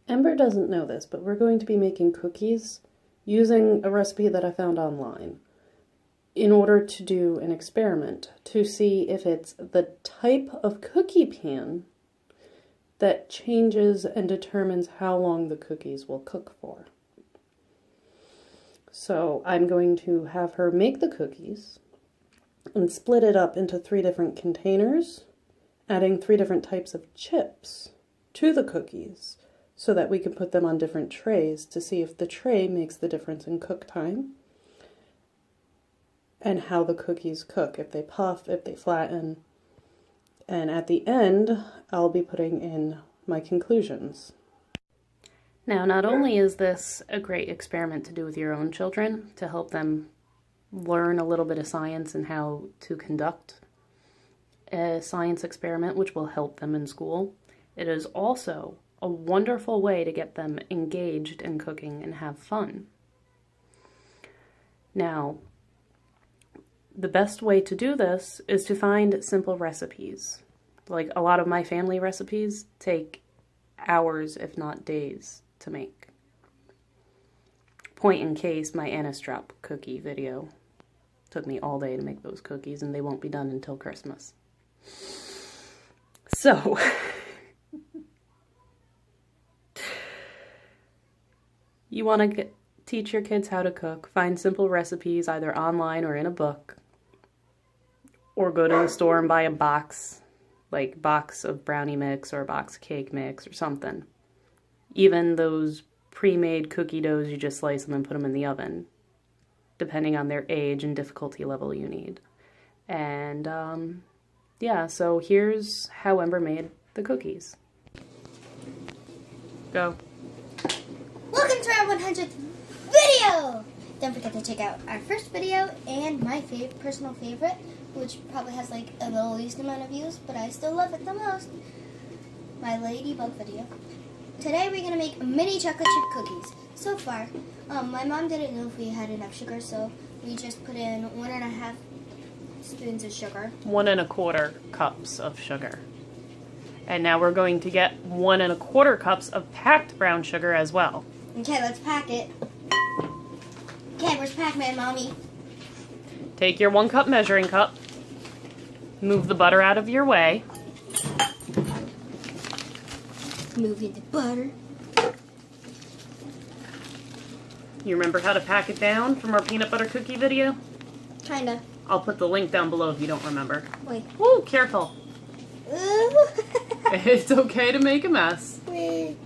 Ember doesn't know this, but we're going to be making cookies using a recipe that I found online in order to do an experiment to see if it's the type of cookie pan that changes and determines how long the cookies will cook for. So I'm going to have her make the cookies and split it up into 3 different containers, adding 3 different types of chips to the cookies so that we can put them on different trays to see if the tray makes the difference in cook time and how the cookies cook, if they puff, if they flatten. And at the end, I'll be putting in my conclusions. Now, not only is this a great experiment to do with your own children to help them learn a little bit of science and how to conduct a science experiment, which will help them in school, it is also a wonderful way to get them engaged in cooking and have fun. Now, the best way to do this is to find simple recipes. Like a lot of my family recipes take hours, if not days, to make. Point in case, my anise drop cookie video took me all day to make those cookies, and they won't be done until Christmas. So, you want to teach your kids how to cook, find simple recipes either online or in a book, or go to the store and buy a box, like box of brownie mix or a box of cake mix or something. Even those pre-made cookie doughs, you just slice them and put them in the oven, depending on their age and difficulty level you need. And yeah, so here's how Ember made the cookies. Go. Welcome to our 100th video! Don't forget to check out our first video and my personal favorite, which probably has like the least amount of views, but I still love it the most. My ladybug video. Today we're gonna make mini chocolate chip cookies. So far, my mom didn't know if we had enough sugar, so we just put in 1.5 spoons of sugar. 1 1/4 cups of sugar. And now we're going to get 1 1/4 cups of packed brown sugar as well. Okay, let's pack it. Okay, where's Pac-Man, Mommy? Take your 1 cup measuring cup. Move the butter out of your way. Moving the butter. You remember how to pack it down from our peanut butter cookie video? Kinda. I'll put the link down below if you don't remember. Wait. Woo, careful. Ooh. It's okay to make a mess. Wait.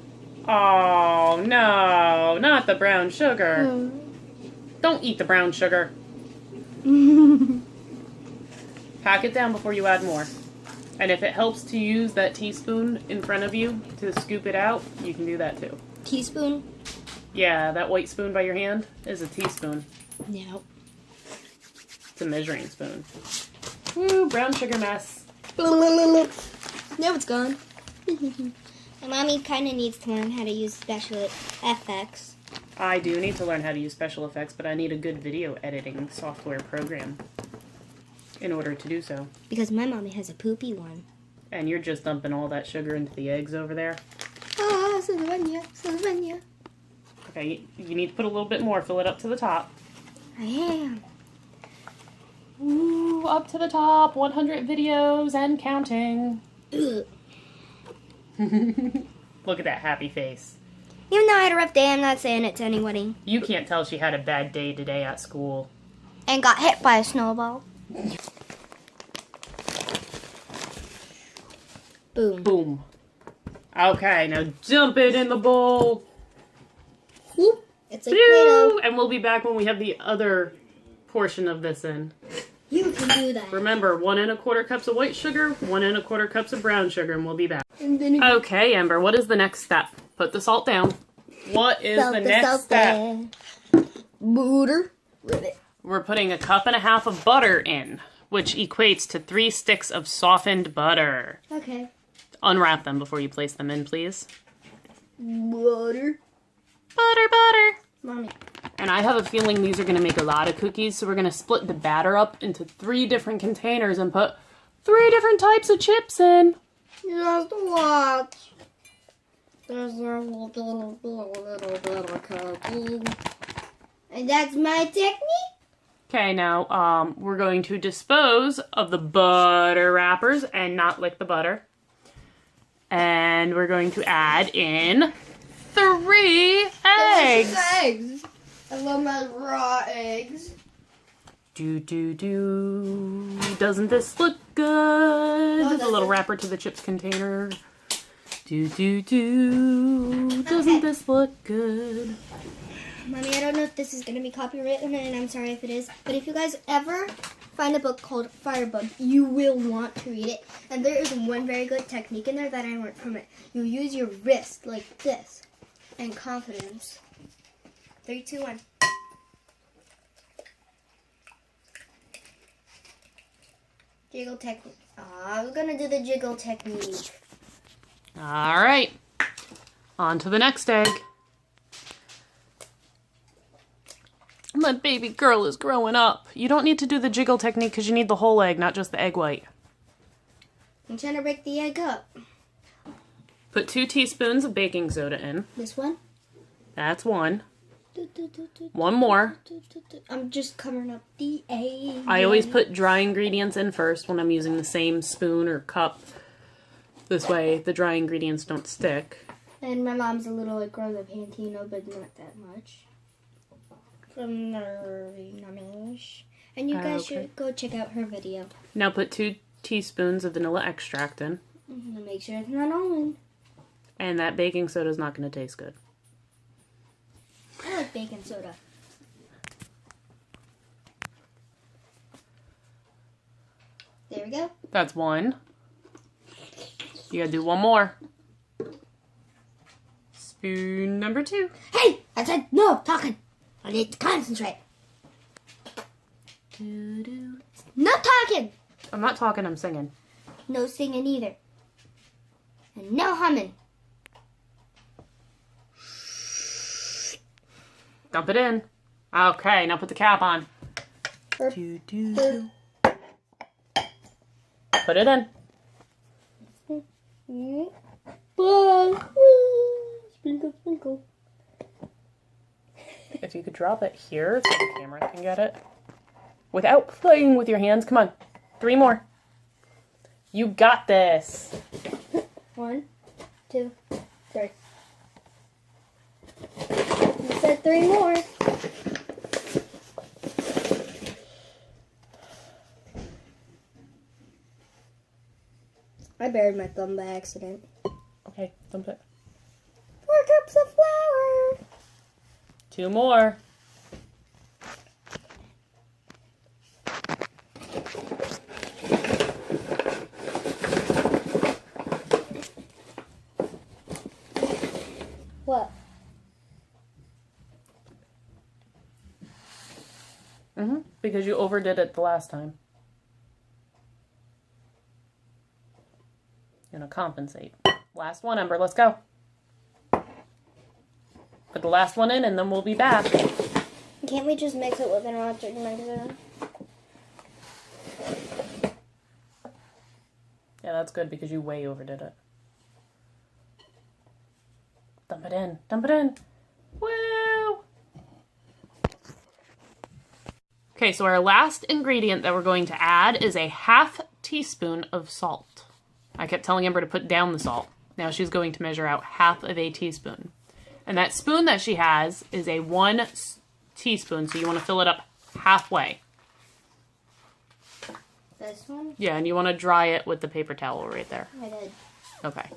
Oh, no, not the brown sugar. Don't eat the brown sugar. Pack it down before you add more. And if it helps to use that teaspoon in front of you to scoop it out, you can do that too. Teaspoon? Yeah, that white spoon by your hand is a teaspoon. No. It's a measuring spoon. Woo, brown sugar mess. Now it's gone. My mommy kind of needs to learn how to use special effects. I do need to learn how to use special effects, but I need a good video editing software program in order to do so. Because my mommy has a poopy one. And you're just dumping all that sugar into the eggs over there. Ah, Sylvania, Sylvania. Okay, you need to put a little bit more. Fill it up to the top. I am. Ooh, up to the top. 100 videos and counting. Look at that happy face. Even though I had a rough day, I'm not saying it to anybody. You can't tell she had a bad day today at school. And got hit by a snowball. Boom. Boom. Okay, now dump it in the bowl. Whoop. It's like Play-Doh. Play-Doh. And we'll be back when we have the other portion of this in. You can do that. Remember, 1 1/4 cups of white sugar, 1 1/4 cups of brown sugar, and we'll be back. And then Okay, Ember, what is the next step? Put the salt down. What is the next step? Butter. Ribbit. We're putting 1.5 cups of butter in, which equates to 3 sticks of softened butter. Okay. Unwrap them before you place them in, please. Butter. Butter, butter. Mommy. And I have a feeling these are going to make a lot of cookies, so we're going to split the batter up into 3 different containers and put 3 different types of chips in. Just watch. There's a little cookie. And that's my technique. Okay, now we're going to dispose of the butter wrappers and not lick the butter. And we're going to add in 3 eggs. Eggs. I love my raw eggs. Do. Doesn't this look good? No, There's a little wrapper to the chips container. Do. Doesn't this look good? Mommy, I don't know if this is going to be copyrighted, and I'm sorry if it is, but if you guys ever find a book called Firebug, you will want to read it. And there is one very good technique in there that I learned from it. You use your wrist like this, and confidence. 3, 2, 1. Jiggle technique. I was going to do the jiggle technique. All right. On to the next egg. My baby girl is growing up. You don't need to do the jiggle technique because you need the whole egg, not just the egg white. I'm trying to break the egg up. Put 2 teaspoons of baking soda in. This one? That's 1. 1 more. I'm just covering up the egg. I always put dry ingredients in first when I'm using the same spoon or cup. This way the dry ingredients don't stick. And my mom's a little like grown up Pantino, but not that much. From Nervy Nummish. And you guys should go check out her video. Now put 2 teaspoons of vanilla extract in. To make sure it's not almond. And that baking soda is not going to taste good. I like baking soda. There we go. That's 1. You gotta do 1 more. Spoon number 2. Hey! I said no talking. I need to concentrate. No talking! I'm not talking, I'm singing. No singing either. And no humming. Dump it in. Okay, now put the cap on. Put it in. Sprinkle, sprinkle. If you could drop it here so the camera can get it. Without playing with your hands. Come on. 3 more. You got this. 1, 2, 3. You said 3 more. I buried my thumb by accident. Okay, dump it. 4 cups of flour. 2 more. What? Because you overdid it the last time. You're gonna compensate. Last one, Ember, let's go. Put the last one in and then we'll be back. Can't we just mix it with an electric mixer? Yeah, that's good because you way overdid it. Dump it in. Dump it in. Woo! Okay, so our last ingredient that we're going to add is a 1/2 teaspoon of salt. I kept telling Ember to put down the salt. Now she's going to measure out 1/2 teaspoon. And that spoon that she has is a 1 teaspoon, so you want to fill it up halfway. This one? Yeah, and you want to dry it with the paper towel right there. I did. Okay.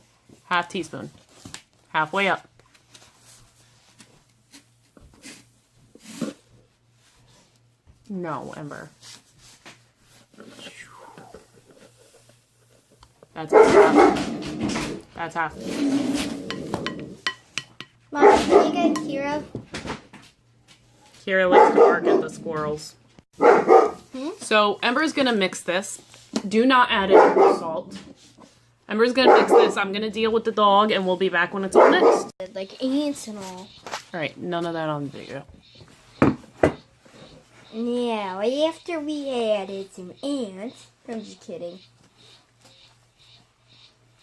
1/2 teaspoon. Halfway up. No, Ember. That's half. That's half. Mom, can you get Kira? Kira likes to bark at the squirrels. So Ember's gonna mix this. Do not add any more salt. Ember's gonna mix this. I'm gonna deal with the dog, and we'll be back when it's all mixed. Like ants and all. All right, none of that on video. Now, after we added some ants, I'm just kidding.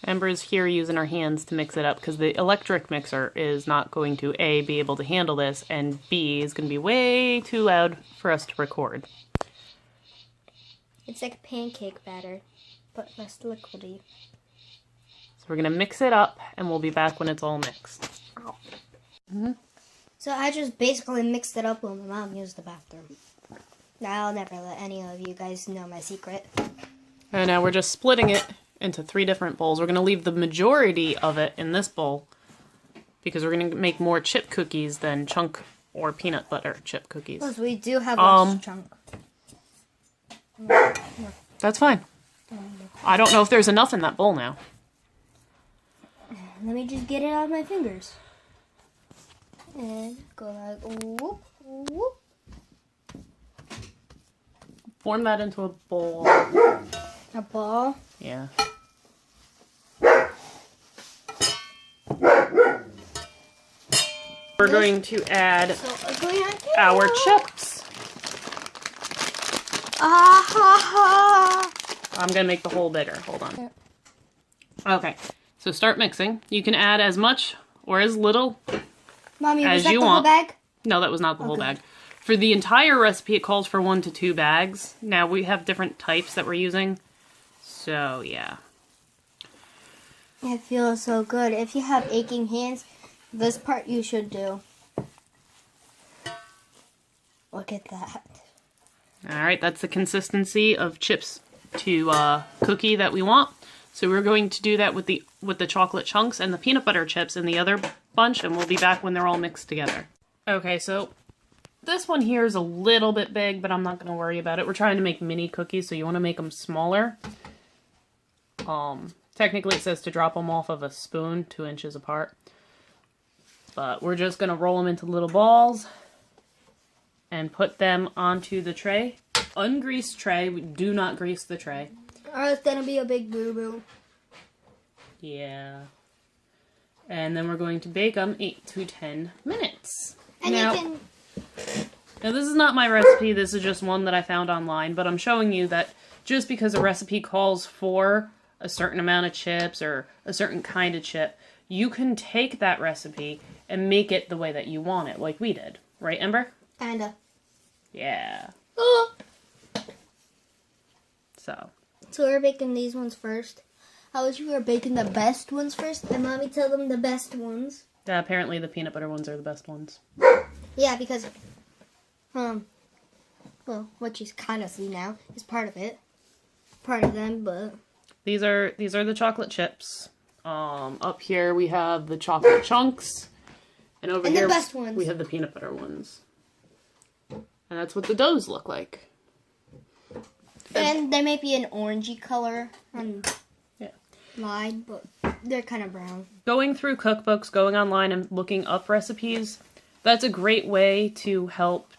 Ember's here using her hands to mix it up because the electric mixer is not going to A, be able to handle this, and B, is going to be way too loud for us to record. It's like pancake batter, but less liquidy. So we're going to mix it up, and we'll be back when it's all mixed. So I just basically mixed it up when my mom used the bathroom. I'll never let any of you guys know my secret. And now we're just splitting it into 3 different bowls. We're going to leave the majority of it in this bowl because we're going to make more chip cookies than chunk or peanut butter chip cookies. Plus, we do have less chunk. That's fine. I don't know if there's enough in that bowl now. Let me just get it out of my fingers. And go like, whoop, whoop. Form that into a bowl. A ball? Yeah. We're going to add our chips. I'm going to make the hole bigger. Hold on. Okay. So start mixing. You can add as much or as little Mommy, as was that you the want. whole bag? No, that was not the whole Okay. bag. For the entire recipe, it calls for 1 to 2 bags. Now, we have different types that we're using. So, yeah. It feels so good. If you have aching hands, this part you should do. Look at that. Alright, that's the consistency of chips to cookie that we want. So we're going to do that with the chocolate chunks and the peanut butter chips in the other bunch, and we'll be back when they're all mixed together. Okay, so this one here is a little bit big, but I'm not going to worry about it. We're trying to make mini cookies, so you want to make them smaller. Technically it says to drop them off of a spoon 2 inches apart. But we're just going to roll them into little balls and put them onto the tray. Ungreased tray. We do not grease the tray. Or it's gonna be a big boo-boo. Yeah. And then we're going to bake them 8 to 10 minutes. And now, you can... Now, this is not my recipe. This is just one that I found online. But I'm showing you that just because a recipe calls for a certain amount of chips or a certain kind of chip, you can take that recipe and make it the way that you want it, like we did. Right, Ember? Kinda. Yeah. Oh. So we're baking these ones first. I wish we were baking the best ones first, and Mommy tell them the best ones. apparently the peanut butter ones are the best ones. Yeah, because, well, what you kind of see now is part of it. Part of them, but... These are the chocolate chips. Up here we have the chocolate chunks. And over here the best ones. We have the peanut butter ones. And that's what the doughs look like. And they may be an orangey color on Yeah. line, but they're kind of brown. Going through cookbooks, going online and looking up recipes, that's a great way to help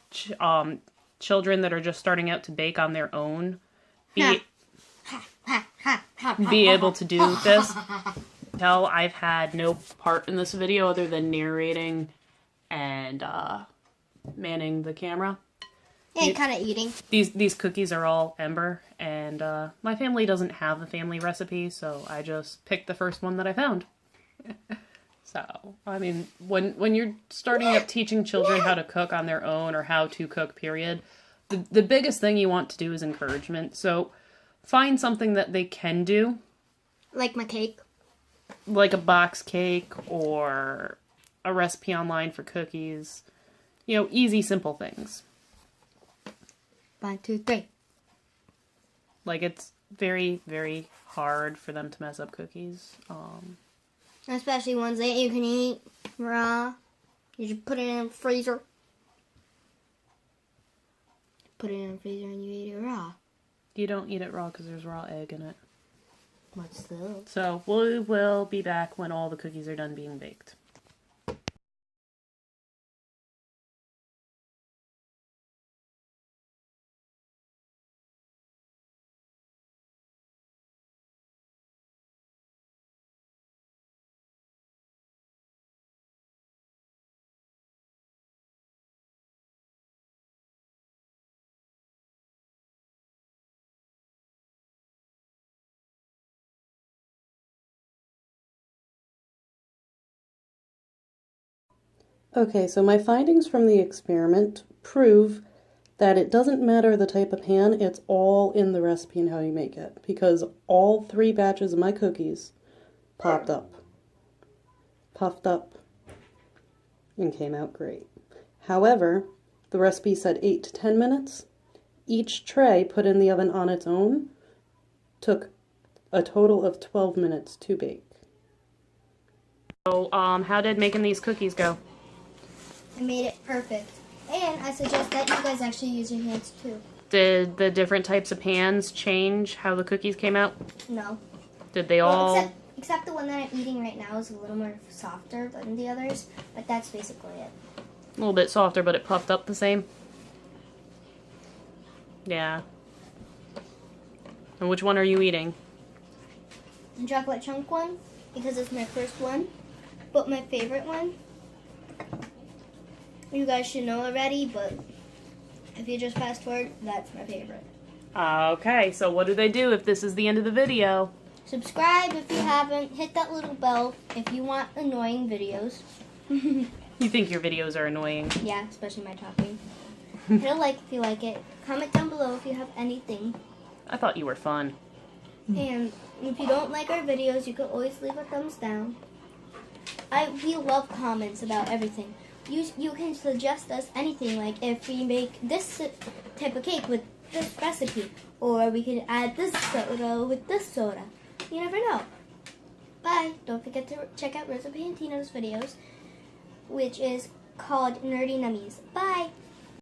children that are just starting out to bake on their own be able to do this. I've had no part in this video other than narrating and manning the camera. And kind of eating. These cookies are all Ember, and my family doesn't have a family recipe, so I just picked the first one that I found. So, I mean, when you're starting up teaching children how to cook on their own, or how to cook, period, the biggest thing you want to do is encouragement. So, find something that they can do. Like my cake. Like a box cake, or a recipe online for cookies. You know, easy, simple things. 1, 2, 3. Like, it's very, very hard for them to mess up cookies. Especially ones that you can eat raw. You should put it in the freezer. Put it in the freezer and you eat it raw. You don't eat it raw because there's raw egg in it. But still. So, we will be back when all the cookies are done being baked. Okay, so my findings from the experiment prove that it doesn't matter the type of pan, it's all in the recipe and how you make it, because all 3 batches of my cookies puffed up, and came out great. However, the recipe said 8 to 10 minutes. Each tray put in the oven on its own took a total of 12 minutes to bake. So, how did making these cookies go? I made it perfect. And I suggest that you guys actually use your hands too. Did the different types of pans change how the cookies came out? No. Did they all... Well, except the one that I'm eating right now is a little more softer than the others, but that's basically it. A little bit softer, but it puffed up the same? Yeah. And which one are you eating? The chocolate chunk one, because it's my first one. But my favorite one, you guys should know already, but if you just fast forward, that's my favorite. Okay, so what do they do if this is the end of the video? Subscribe if you haven't. Hit that little bell if you want annoying videos. You think your videos are annoying? Yeah, especially my talking. Hit a like if you like it. Comment down below if you have anything. I thought you were fun. And if you don't like our videos, you can always leave a thumbs down. We love comments about everything. You can suggest us anything, like if we make this type of cake with this recipe, or we could add this soda with this soda. You never know. Bye. Don't forget to check out Rosa and Tina's videos, which is called Nerdy Nummies. Bye.